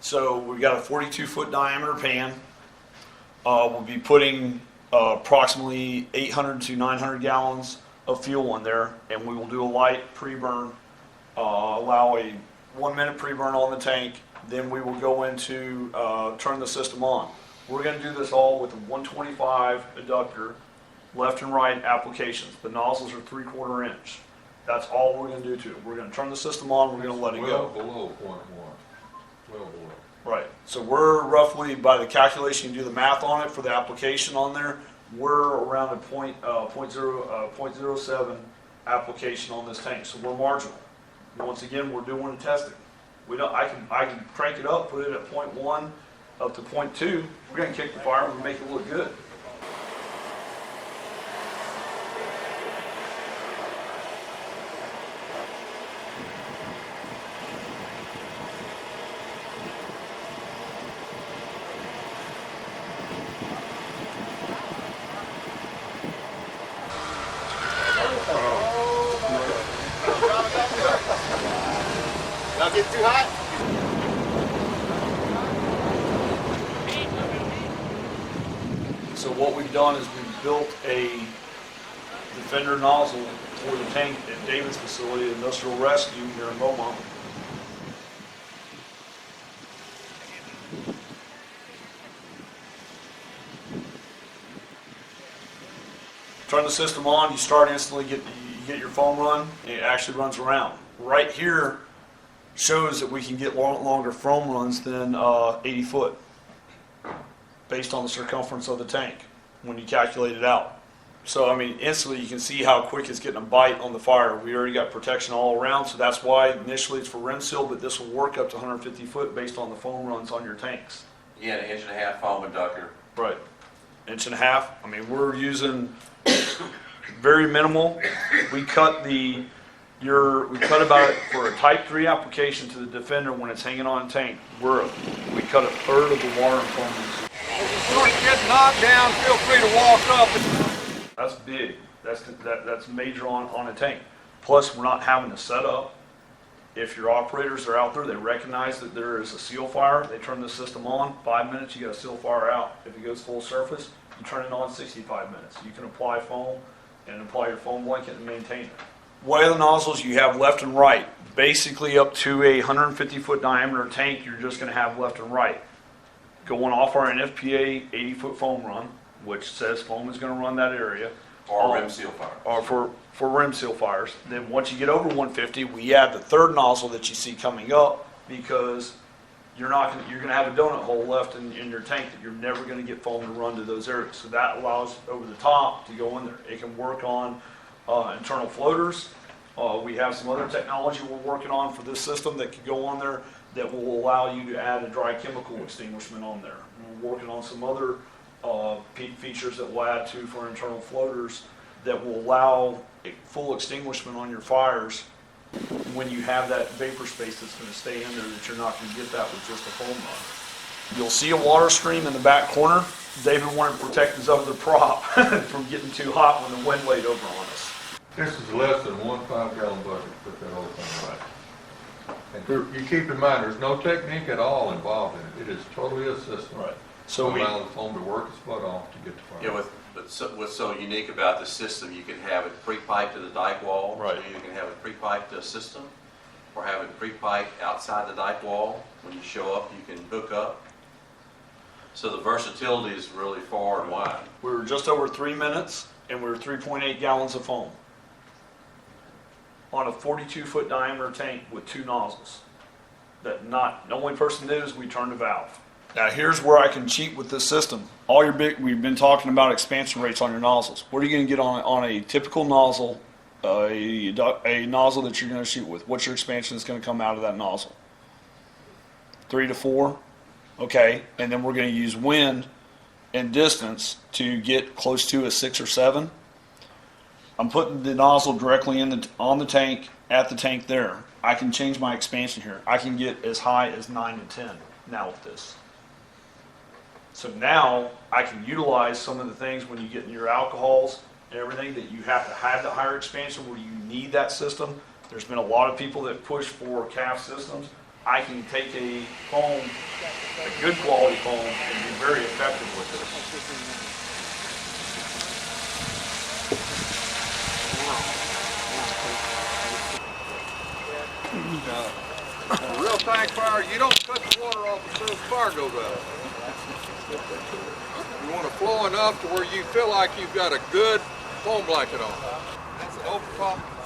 So we've got a 42-foot diameter pan. We'll be putting approximately 800 to 900 gallons of fuel in there, and we will do a light pre-burn, allow a 1 minute pre-burn on the tank. Then we will go into turn the system on. We're going to do this all with a 125 adductor, left and right applications. The nozzles are 3/4 inch. That's all we're going to do to it. We're going to turn the system on, we're going to let it go. Well below 0.1. Well below. Right. So we're roughly, by the calculation, you do the math on it for the application on there, we're around a 0.07 application on this tank. So we're marginal. Once again, we're doing the testing. I can crank it up, put it at 0.1 up to 0.2. We're going to kick the fire and make it look good. Not getting too hot? So what we've done is we've built a Defender nozzle for the tank at David's facility, Industrial Rescue here in Beaumont. Turn the system on, you start instantly, you get your foam run, and it actually runs around. Right here shows that we can get longer foam runs than 80 foot based on the circumference of the tank when you calculate it out. So I mean, instantly you can see how quick it's getting a bite on the fire. We already got protection all around, so that's why initially it's for rim seal, but this will work up to 150 foot based on the foam runs on your tanks. Yeah, an 1.5 inch foam inductor. Right. 1.5 inches. I mean, we're using very minimal. We cut about for a type 3 application to the Defender when it's hanging on a tank. We cut a third of the water and foam use. If you start getting knocked down, feel free to walk up. That's big. That's major on a tank. Plus, we're not having to set up. If your operators are out there, they recognize that there is a seal fire. They turn the system on. 5 minutes, you got a seal fire out. If it goes full surface, you turn it on 65 minutes. You can apply foam and apply your foam blanket and maintain it. Way of the nozzles, you have left and right. Basically, up to a 150-foot diameter tank, you're just going to have left and right. Going off our NFPA 80-foot foam run, which says foam is going to run that area. Or rim seal fire. Or for rim seal fires. Then once you get over 150, we add the third nozzle that you see coming up, because you're going to have a donut hole left in your tank that you're never going to get foam to run to those areas. So that allows over the top to go in there. It can work on internal floaters. We have some other technology we're working on for this system that could go on there that will allow you to add a dry chemical extinguishment on there. We're working on some other features that we'll add to for internal floaters that will allow a full extinguishment on your fires when you have that vapor space that's going to stay in there, that you're not going to get that with just a foam run. You'll see a water stream in the back corner. David wanted to protect his other prop from getting too hot when the wind laid over on us. This is less than 1 5-gallon bucket to put that whole thing right. And you keep in mind, there's no technique at all involved in it. It is totally a system. Right. So we allow the foam to work its butt off to get the fire. Yeah, what's so unique about the system, you can have it pre-piped to the dike wall. Right. So you can have a pre-piped system, or have it pre-piped outside the dike wall. When you show up, you can hook up. So the versatility is really far and wide. We were just over 3 minutes, and we were 3.8 gallons of foam on a 42-foot diameter tank with 2 nozzles. The only person did is we turned the valve. Now here's where I can cheat with this system. We've been talking about expansion rates on your nozzles. What are you going to get on a typical nozzle, a nozzle that you're going to shoot with? What's your expansion that's going to come out of that nozzle? 3 to 4? Okay, and then we're going to use wind and distance to get close to a 6 or 7. I'm putting the nozzle directly on the tank, at the tank there. I can change my expansion here. I can get as high as 9 to 10 now with this. So now I can utilize some of the things when you get in your alcohols and everything that you have to have the higher expansion where you need that system. There's been a lot of people that push for calf systems. I can take a foam, a good quality foam, and be very effective with this. A real tank fire, you don't cut the water off as soon as the fire goes out. You want it flow enough to where you feel like you've got a good foam blanket on. That's an open top